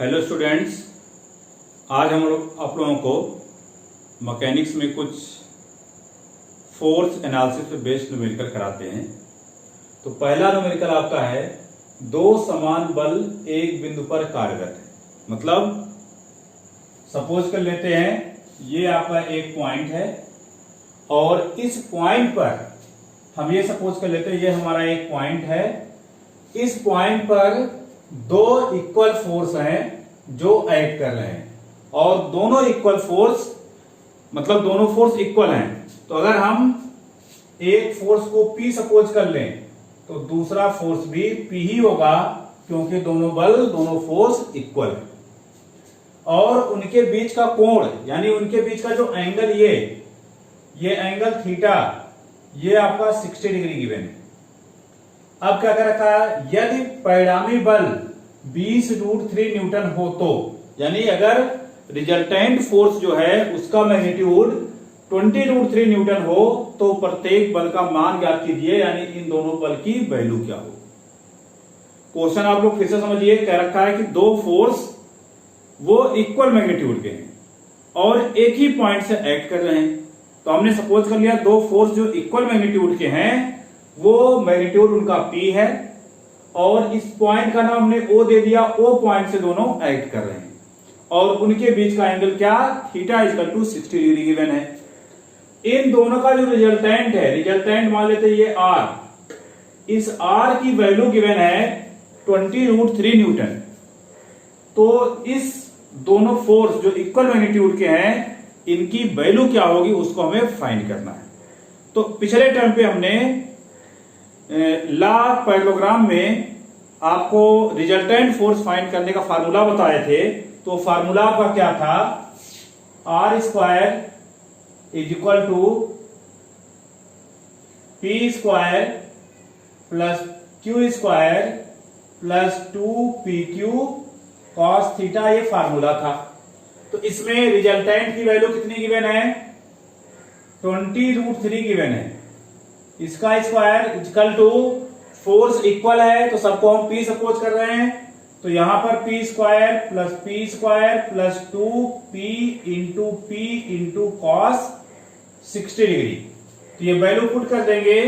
Hello students, आज हम लोग आप लोगों को मैकेनिक्स में कुछ फोर्स एनालिसिस पे बेस्ड न्यूमेरिकल कराते हैं। तो पहला न्यूमेरिकल आपका है दो समान बल एक बिंदु पर कार्यरत है। मतलब सपोज कर लेते हैं ये आपका एक पॉइंट है और इस पॉइंट पर हम ये सपोज कर लेते हैं ये हमारा एक पॉइंट है। इस पॉइंट पर दो इक्वल फोर्स हैं जो एक्ट कर रहे हैं और दोनों इक्वल फोर्स मतलब दोनों फोर्स इक्वल हैं। तो अगर हम एक फोर्स को P सपोज कर लें तो दूसरा फोर्स भी P ही होगा, क्योंकि दोनों फोर्स इक्वल है। और उनके बीच का कोण यानी उनके बीच का जो एंगल ये एंगल थीटा ये आपका 60 डिग्री गिवन है। अब क्या कर रखा है, यदि परिणामी बल 20√3 न्यूटन हो तो यानी अगर रिजल्टेंट फोर्स जो है उसका मैग्नीट्यूड 20√3 न्यूटन हो तो प्रत्येक बल का मान ज्ञात कीजिए, यानी इन दोनों बल की वैल्यू क्या हो। क्वेश्चन आप लोग फिर से समझिए, कह रखा है कि दो फोर्स वो इक्वल मैग्नीट्यूड के हैं और एक ही पॉइंट से एक्ट कर रहे हैं। तो हमने सपोज कर लिया दो फोर्स जो इक्वल मैग्नीट्यूड के हैं वो मैग्नीट्यूड उनका P है और इस पॉइंट का नाम हमने O दे दिया। O पॉइंट से दोनों एक्ट कर रहे हैं और उनके बीच का एंगल क्या, theta equal to 60 degree given है। इन दोनों का जो रिजल्टेंट है, रिजल्टेंट मान लेते हैं ये R, इस R की वैल्यू गिवन है 20√3 न्यूटन। तो इस दोनों फोर्स जो इक्वल मैग्नीट्यूड के हैं इनकी वैल्यू क्या होगी उसको हमें फाइंड करना है। तो पिछले टर्म पे हमने ला पैरेललोग्राम में आपको रिजल्टेंट फोर्स फाइंड करने का फार्मूला बताए थे। तो फार्मूला आपका क्या था, R square is equal to P square plus Q square plus 2PQ cos theta, ये फार्मूला था। तो इसमें रिजल्टेंट की वैल्यू कितनी गिवन है, 20√3 गिवन है। इसका square equal to force equal है तो सबको हम P सपोज कर रहे हैं। तो यहां पर P square plus 2P into P into cos 60 degree. तो ये वैल्यू पुट कर देंगे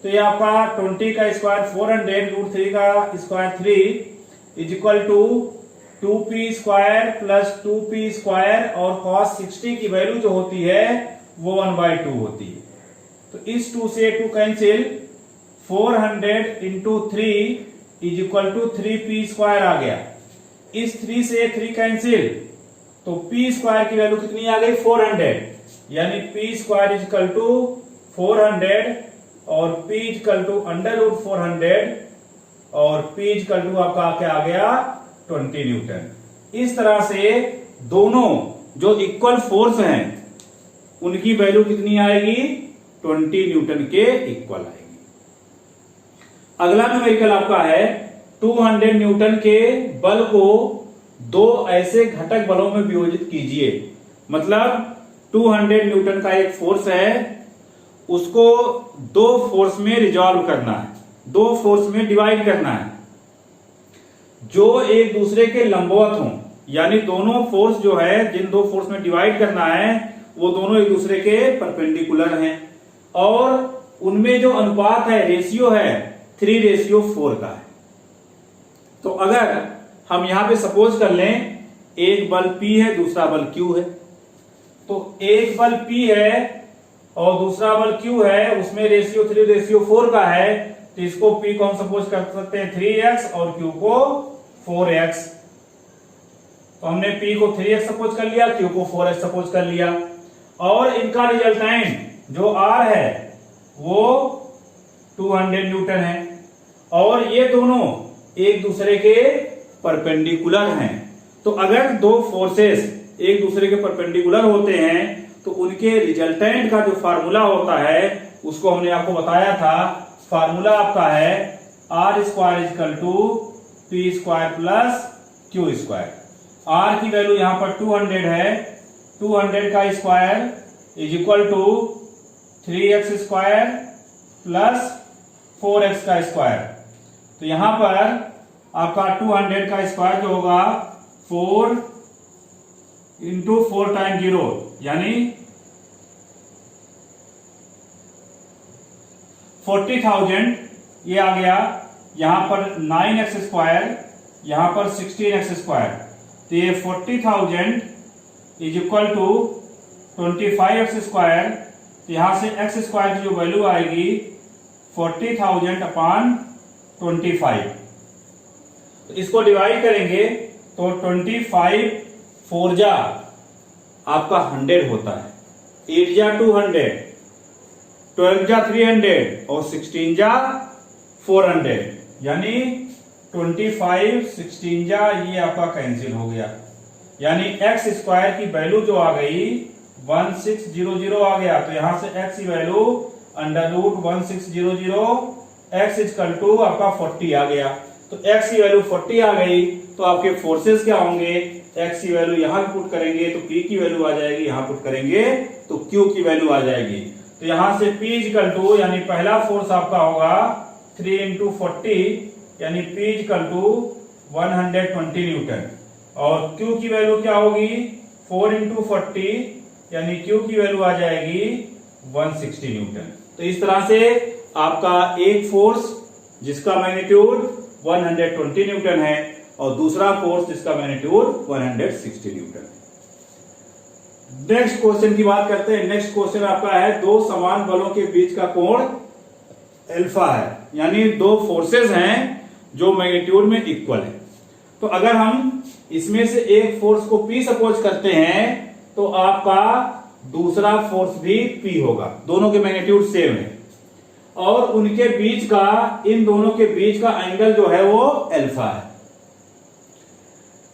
तो ये आपका 20 का स्क्वायर 400 √3 का square 3 is equal to 2P square plus 2P square और कॉस 60 की वैल्यू जो होती है वो 1/2 होती है। तो इस 2 से 2 cancel, 400 into 3 is equal to 3P square आ गया। इस 3 से 3 कैंसिल तो P स्क्वायर की वैल्यू कितनी आ गई, 400, यानी P square is equal to 400 और P इज इक्वल टू √400 और P इज इक्वल टू आपका क्या आ गया 20 न्यूटन। इस तरह से दोनों जो इक्वल फोर्स हैं उनकी वैल्यू कितनी आएगी, 20 न्यूटन के इक्वल आएगी। अगला न्यूमेरिकल आपका है 200 न्यूटन के बल को दो ऐसे घटक बलों में विभाजित कीजिए। मतलब 200 न्यूटन का एक फोर्स है, उसको दो फोर्स में रिजॉल्व करना है, दो फोर्स में डिवाइड करना है जो एक दूसरे के लंबवत हों। यानी दोनों फोर्स जो है, जिन दो फोर्स में डिवाइड करना है वो दोनों एक दूसरे के परपेंडिकुलर हैं और उनमें जो अनुपात है, रेशियो है 3:4 का है। तो अगर हम यहां पे सपोज कर लें एक बल P है दूसरा बल Q है, तो एक बल P है और दूसरा बल Q है, उसमें रेशियो 3:4 का है। तो इसको P को हम सपोज कर सकते हैं 3x और Q को 4x। तो हमने P को 3x सपोज कर लिया, Q को 4x सपोज कर लिया और इनका रिजल्टेंट जो R है वो 200 न्यूटन है और ये दोनों एक दूसरे के परपेंडिकुलर हैं। तो अगर दो फोर्सेस एक दूसरे के परपेंडिकुलर होते हैं तो उनके रिजल्टेंट का जो फार्मूला होता है उसको हमने आपको बताया था। फार्मूला आपका है R square is equal to P square plus Q square. R की वैल्यू यहां पर 200 है, 200 का square is equal to 3x square plus 4x का स्क्वायर। तो यहां पर आपका 200 का स्क्वायर जो होगा 4 इंटू 4 टाइम 0 यानी 40,000 ये आ गया। यहां पर 9x², यहां पर 16x², तो ये 40,000 इज इक्वल टू 25x²। तो यहां से x² की जो वैल्यू आएगी 40,000 अपॉन 25। तो इसको डिवाइड करेंगे तो 25 4 जा आपका 100 होता है, 8 जा 200, 12 जा 300 और 16 जा 400, यानी 25 16 जा ये आपका कैंसिल हो गया। यानी x² की वैल्यू जो आ गई 1600 आ गया। तो यहां से x की वैल्यू √1600 x इक्वल टू आपका 40 आ गया। तो x की वैल्यू 40 आ गई तो आपके फोर्सेस क्या होंगे, x की वैल्यू यहां पुट करेंगे तो p की वैल्यू आ जाएगी, यहां पुट करेंगे तो q की वैल्यू आ जाएगी। तो यहां से p इक्वल टू यानी पहला फोर्स आपका होगा 3 इंटू 40 यानी p इक्वल टू 120 न्यूटन और q की वैल्यू क्या होगी 4 इंटू 40 यानी q की वैल्यू आ जाएगी 160 न्यूटन। तो इस तरह से आपका एक फोर्स जिसका मैग्नीट्यूड 120 न्यूटन है और दूसरा फोर्स जिसका मैग्नीट्यूड 160 न्यूटन है। नेक्स्ट क्वेश्चन की बात करते हैं। नेक्स्ट क्वेश्चन आपका है दो समान बलों के बीच का कोण अल्फा है, यानी दो फोर्सेस हैं जो मैग्नीट्यूड में इक्वल है। तो अगर हम इसमें से एक फोर्स को P सपोज करते हैं तो आपका दूसरा फोर्स भी P होगा, दोनों के मैग्नीट्यूड सेम है और उनके बीच का इन दोनों के बीच का एंगल जो है वो अल्फा है,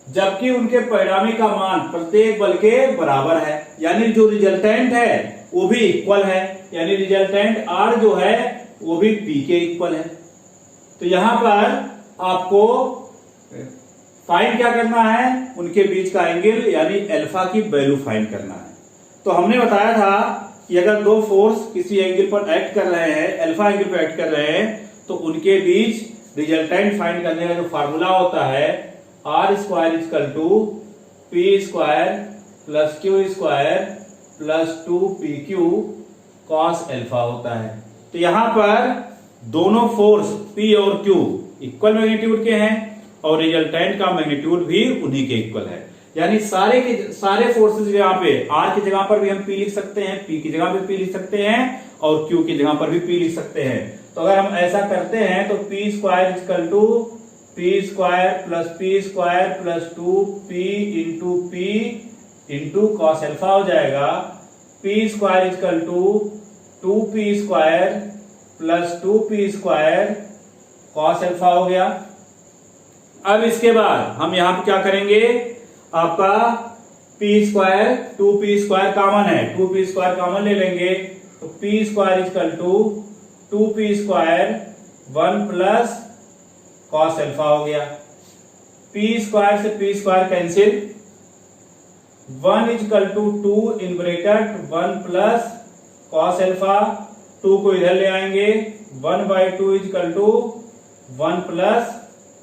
जबकि उनके परिणामी का मान प्रत्येक बल के बराबर है, यानी जो रिजल्टेंट है वो भी इक्वल है, यानी रिजल्टेंट R जो है वो भी P के इक्वल है। तो यहां पर आपको फाइंड क्या करना है, उनके बीच का एंगल यानी अल्फा की वैल्यू फाइंड करना है। तो हमने बताया था कि अगर दो फोर्स किसी एंगल पर एक्ट कर रहे हैं, अल्फा एंगल पर एक्ट कर रहे हैं, तो उनके बीच रिजल्टेंट फाइंड करने का जो फार्मूला होता है R² equal to P² plus Q² plus 2PQ cos alpha होता है। तो यहां पर दोनों फोर्स P और Q इक्वल मैग्नीट्यूड के हैं और रिजल्टेंट का मैग्नीट्यूड भी उन्हीं के इक्वल है, यानी सारे के सारे फोर्सेस यहाँ पे R की जगह पर भी हम P लिख सकते हैं, P की जगह पे P लिख सकते हैं और Q की जगह पर भी P लिख सकते हैं। तो अगर हम ऐसा करते हैं तो P² equal to P² plus P² plus 2P into P into cos alpha हो जाएगा। P² equal to 2P² plus 2P² cos alpha हो गया। अब इसके बाद हम यहां पे क्या करेंगे, आपका P² 2P² कॉमन है, 2P² कॉमन ले लेंगे तो P² equal to 2P² 1 plus cos alpha हो गया। P² से P² cancel, 1 equal to 2 in bracket 1 plus cos alpha, 2 को इधर ले आएंगे 1/2 equal to 1 plus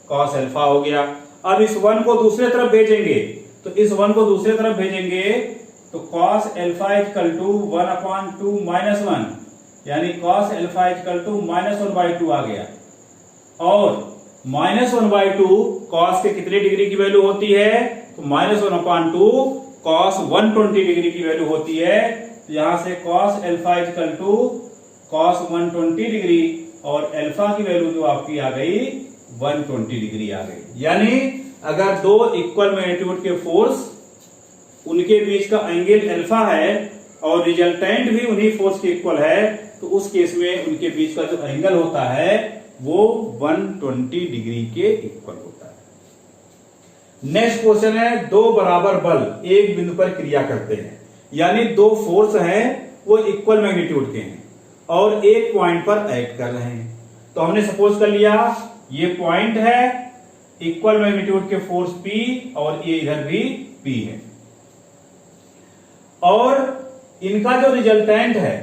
cos alpha हो गया। अब इस 1 को दूसरे तरफ भेजेंगे तो इस 1 को दूसरे तरफ भेजेंगे तो cos alpha equal to 1/2 minus 1 यानी cos अल्फा इक्वल टू -1/2 आ गया और -1/2 cos के कितने डिग्री की वैल्यू होती है, तो -1/2 cos 120 डिग्री की वैल्यू होती है। तो यहां से cos alpha equal to cos 120 degree और अल्फा की वैल्यू जो आपकी आ गई 120 डिग्री आ गई। यानी अगर दो इक्वल मैग्नीट्यूड के फोर्स उनके बीच का एंगल अल्फा है और रिजल्टेंट भी उन्हीं फोर्स के इक्वल है तो उस केस में उनके बीच का जो एंगल होता है वो 120 डिग्री के इक्वल होता है। नेक्स्ट क्वेश्चन है दो बराबर बल एक बिंदु पर क्रिया करते हैं, यानी दो फोर्स हैं वो इक्वल मैग्नीट्यूड के हैं और एक पॉइंट पर एक्ट कर रहे हैं। तो हमने सपोज कर लिया ये पॉइंट है, इक्वल मैग्नीट्यूड के फोर्स P और ये इधर भी P है और इनका जो रिजल्टेंट है,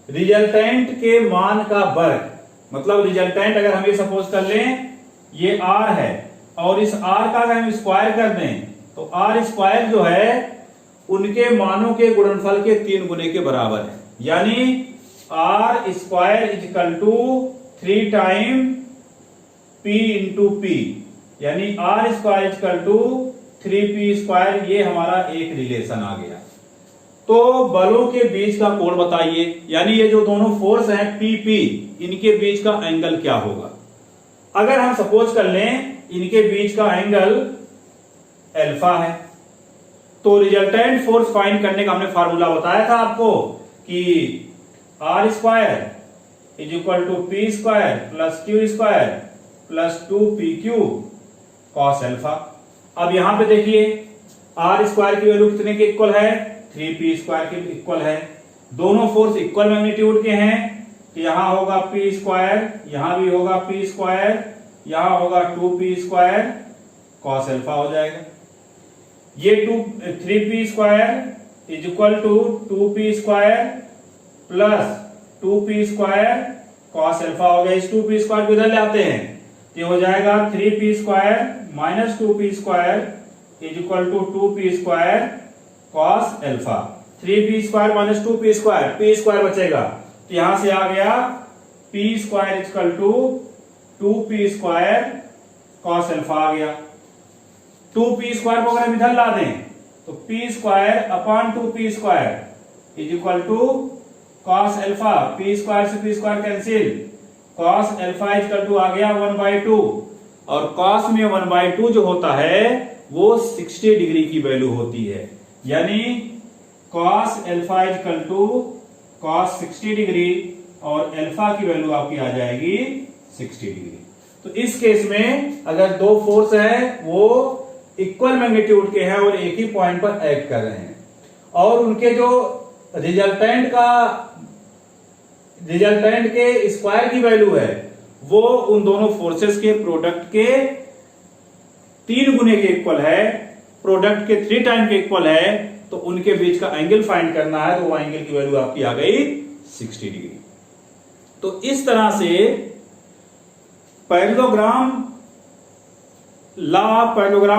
रिजल्टेंट के मान का वर्ग, मतलब रिजल्टेंट अगर हम ये सपोज कर लें ये R है और इस r का अगर हम स्क्वायर कर दें तो r स्क्वायर जो है उनके मानों के गुणनफल के 3 गुने के बराबर है। यानी r square is equal to 3 time p into p, यानी r square is equal to 3p square. ये हमारा एक रिलेशन आ गया। तो बलों के बीच का कोण बताइए, यानी ये जो दोनों फोर्स हैं PP, इनके बीच का एंगल क्या होगा। अगर हम सपोज कर लें इनके बीच का एंगल अल्फा है, तो रिजल्टेंट फोर्स फाइंड करने का हमने फार्मूला बताया था आपको कि r square is equal to p square plus q square plus 2pq cos alpha. अब यहां पे देखिए r स्क्वायर की वैल्यू कितने के इक्वल है, 3p स्क्वायर के इक्वल है। दोनों फोर्स इक्वल मैग्नीट्यूड के हैं, तो यहां होगा p स्क्वायर, यहां भी होगा p स्क्वायर, यहां होगा 2p स्क्वायर कॉस अल्फा हो जाएगा। ये 3p square is equal to 2p square plus 2p square cos alpha हो गया। इस 2p स्क्वायर को इधर ले आते हैं, ये हो जाएगा 3p square minus 2p square is equal to 2p square cos alpha. 3p square minus 2p square, p square बचेगा, तो यहां से आ गया p square is equal to 2p square cos alpha आ गया। 2p स्क्वायर को अगर हम इधर ला दें तो p square upon 2p square is equal to cos alpha. p square से p square cancel, cos alpha is equal to आ गया 1/2, और कॉस में 1/2 जो होता है वो 60 डिग्री की वैल्यू होती है। यानी cos alpha is equal to cos 60 degree और अल्फा की वैल्यू आपकी आ जाएगी 60 डिग्री। तो इस केस में अगर दो फोर्स है वो इक्वल मैग्नीट्यूड के हैं और एक ही पॉइंट पर एक्ट कर रहे हैं, और उनके जो रिजल्टेंट के स्क्वायर की वैल्यू है वो उन दोनों फोर्सेस के प्रोडक्ट के 3 गुने के इक्वल है, प्रोडक्ट के 3 टाइम के इक्वल है, तो उनके बीच का एंगल फाइंड करना है, तो वो एंगल की वैल्यू आपकी आ गई 60 डिग्री। तो इस तरह से पैरेललोग्राम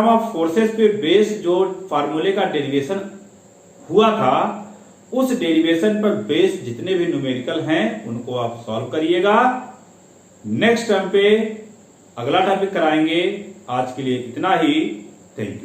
ऑफ फोर्सेस पे बेस्ड जो फार्मूले का डेरिवेशन हुआ था, उस डेरिवेशन पर बेस्ड जितने भी न्यूमेरिकल हैं उनको आप सॉल्व करिएगा। नेक्स्ट टर्म पे अगला टॉपिक कराएंगे। आज के लिए इतना ही। Thank you.